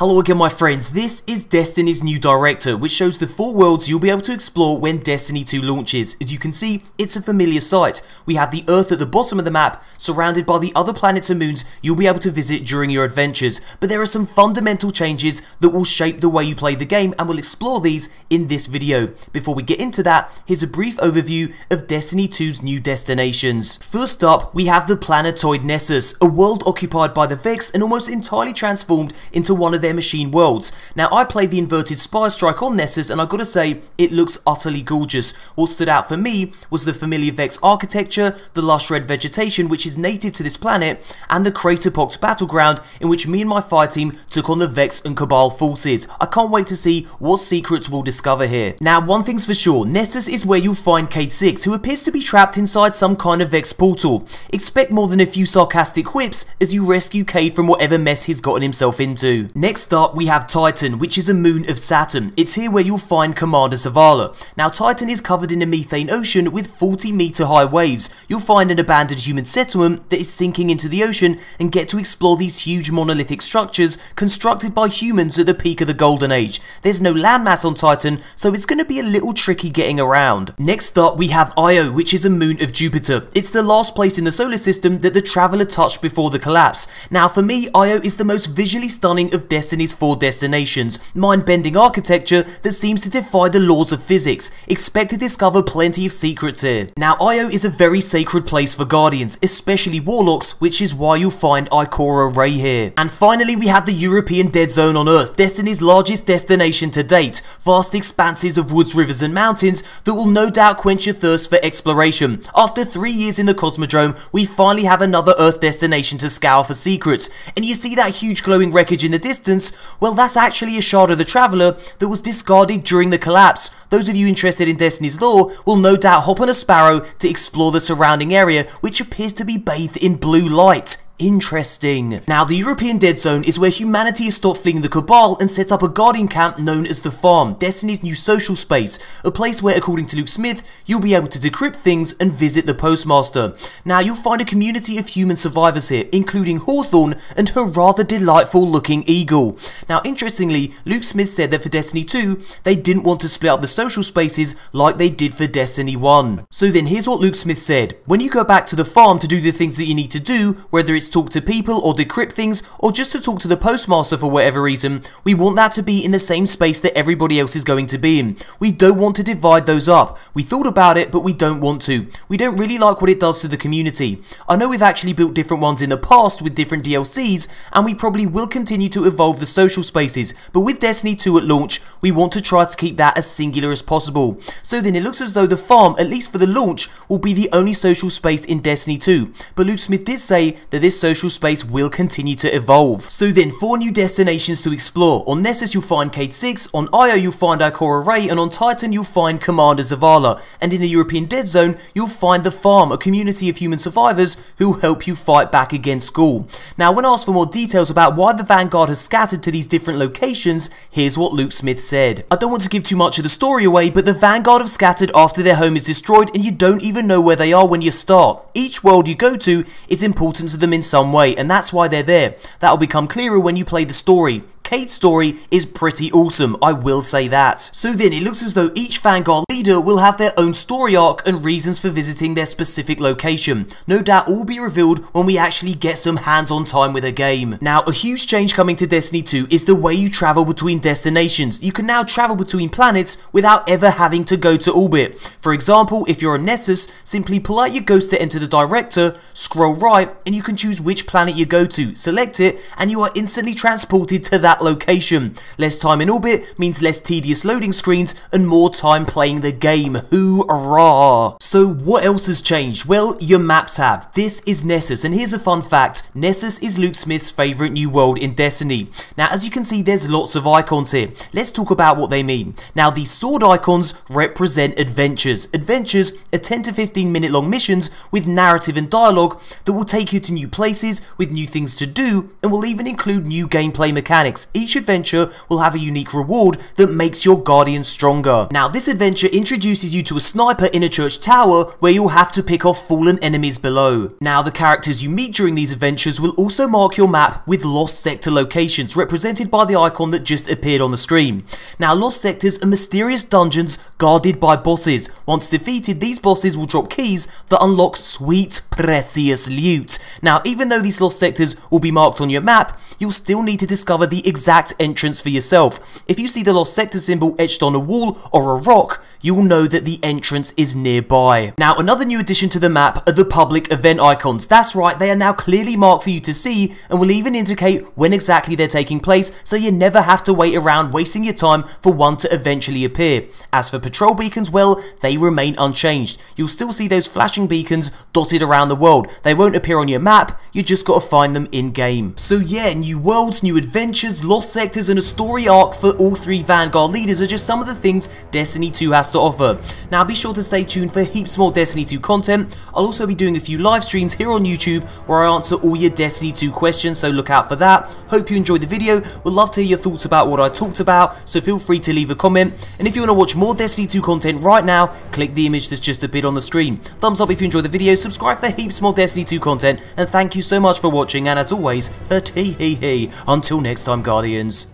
Hello again my friends, this is Destiny's new director, which shows the 4 worlds you'll be able to explore when Destiny 2 launches. As you can see, it's a familiar sight. We have the Earth at the bottom of the map, surrounded by the other planets and moons you'll be able to visit during your adventures, but there are some fundamental changes that will shape the way you play the game, and we'll explore these in this video. Before we get into that, here's a brief overview of Destiny 2's new destinations. First up, we have the Planetoid Necess, a world occupied by the Vex and almost entirely transformed into one of their machine worlds. Now, I played the inverted Spire strike on Nessus, and I gotta say, it looks utterly gorgeous. What stood out for me was the familiar Vex architecture, the lush red vegetation which is native to this planet, and the crater-pocked battleground in which me and my fire team took on the Vex and Cabal forces. I can't wait to see what secrets we'll discover here. Now, one thing's for sure, Nessus is where you'll find Cade 6, who appears to be trapped inside some kind of Vex portal. Expect more than a few sarcastic quips as you rescue Cade from whatever mess he's gotten himself into. Next up, we have Titan, which is a moon of Saturn. It's here where you'll find Commander Zavala. Now, Titan is covered in a methane ocean with 40-meter high waves. You'll find an abandoned human settlement that is sinking into the ocean and get to explore these huge monolithic structures constructed by humans at the peak of the Golden Age. There's no landmass on Titan, so it's going to be a little tricky getting around. Next up, we have Io, which is a moon of Jupiter. It's the last place in the solar system that the Traveler touched before the collapse. Now, for me, Io is the most visually stunning of Destiny's 4 destinations, mind-bending architecture that seems to defy the laws of physics. Expect to discover plenty of secrets here. Now, Io is a very sacred place for Guardians, especially Warlocks, which is why you'll find Ikora Ray here. And finally, we have the European Dead Zone on Earth, Destiny's largest destination to date. Vast expanses of woods, rivers and mountains that will no doubt quench your thirst for exploration. After 3 years in the Cosmodrome, we finally have another Earth destination to scour for secrets. And you see that huge glowing wreckage in the distance? Well, that's actually a shard of the Traveler that was discarded during the collapse. Those of you interested in Destiny's lore will no doubt hop on a Sparrow to explore the surrounding area, which appears to be bathed in blue light. Interesting. Now, the European Dead Zone is where humanity has stopped fleeing the Cabal and set up a Guardian camp known as the Farm, Destiny's new social space, a place where, according to Luke Smith, you'll be able to decrypt things and visit the Postmaster. Now, you'll find a community of human survivors here, including Hawthorne and her rather delightful looking eagle. Now, interestingly, Luke Smith said that for Destiny 2, they didn't want to split up the social spaces like they did for Destiny 1. So then, here's what Luke Smith said. When you go back to the farm to do the things that you need to do, whether it's talk to people or decrypt things or just to talk to the Postmaster for whatever reason, we want that to be in the same space that everybody else is going to be in. We don't want to divide those up. We thought about it, but we don't want to. We don't really like what it does to the community. I know we've actually built different ones in the past with different DLCs, and we probably will continue to evolve the social spaces, but with Destiny 2 at launch, we want to try to keep that as singular as possible. So then it looks as though the farm, at least for the launch, will be the only social space in Destiny 2, but Luke Smith did say that this social space will continue to evolve. So then, 4 new destinations to explore. On Nessus you'll find Cade 6, on Io you'll find Ikora Ray, and on Titan you'll find Commander Zavala. And in the European Dead Zone you'll find the Farm, a community of human survivors who help you fight back against Ghoul. Now, when asked for more details about why the Vanguard has scattered to these different locations, here's what Luke Smith said. I don't want to give too much of the story away, but the Vanguard have scattered after their home is destroyed and you don't even know where they are when you start. Each world you go to is important to them in some way, and that's why they're there. That'll become clearer when you play the story. Cade's story is pretty awesome, I will say that. So then, it looks as though each Vanguard leader will have their own story arc and reasons for visiting their specific location. No doubt all will be revealed when we actually get some hands-on time with a game. Now, a huge change coming to Destiny 2 is the way you travel between destinations. You can now travel between planets without ever having to go to orbit. For example, if you're on Nessus, simply pull out your ghost to enter the director, scroll right, and you can choose which planet you go to, select it, and you are instantly transported to that location. Less time in orbit means less tedious loading screens and more time playing the game. Hoorah! So what else has changed? Well, your maps have. This is Nessus, and here's a fun fact. Nessus is Luke Smith's favourite new world in Destiny. Now, as you can see, there's lots of icons here. Let's talk about what they mean. Now, these sword icons represent adventures. Adventures are 10 to 15 minute long missions with narrative and dialogue that will take you to new places with new things to do and will even include new gameplay mechanics. each adventure will have a unique reward that makes your Guardian stronger. Now this adventure introduces you to a sniper in a church tower where you'll have to pick off fallen enemies below. Now the characters you meet during these adventures will also mark your map with lost sector locations represented by the icon that just appeared on the screen. Now lost sectors are mysterious dungeons guarded by bosses. Once defeated, these bosses will drop keys that unlock sweet precious loot. Now even though these lost sectors will be marked on your map, you'll still need to discover the exact entrance for yourself. If you see the lost sector symbol etched on a wall or a rock, you'll know that the entrance is nearby. Now another new addition to the map are the public event icons. That's right, they are now clearly marked for you to see and will even indicate when exactly they're taking place, so you never have to wait around wasting your time for one to eventually appear. As for patrol beacons, well, they remain unchanged. You'll still see those flashing beacons dotted around the world. They won't appear on your map, you just gotta find them in game. So yeah, new worlds, new adventures, lost sectors and a story arc for all three Vanguard leaders are just some of the things Destiny 2 has to offer. Now be sure to stay tuned for heaps more Destiny 2 content. I'll also be doing a few live streams here on YouTube where I answer all your Destiny 2 questions, so look out for that. Hope you enjoyed the video, would love to hear your thoughts about what I talked about, so feel free to leave a comment. And if you want to watch more Destiny 2 content right now, click the image that's just appeared on the screen. Thumbs up if you enjoyed the video, subscribe for heaps more Destiny 2 content, and thank you so much for watching, and as always, a tee hee hee. Until next time, Guardians.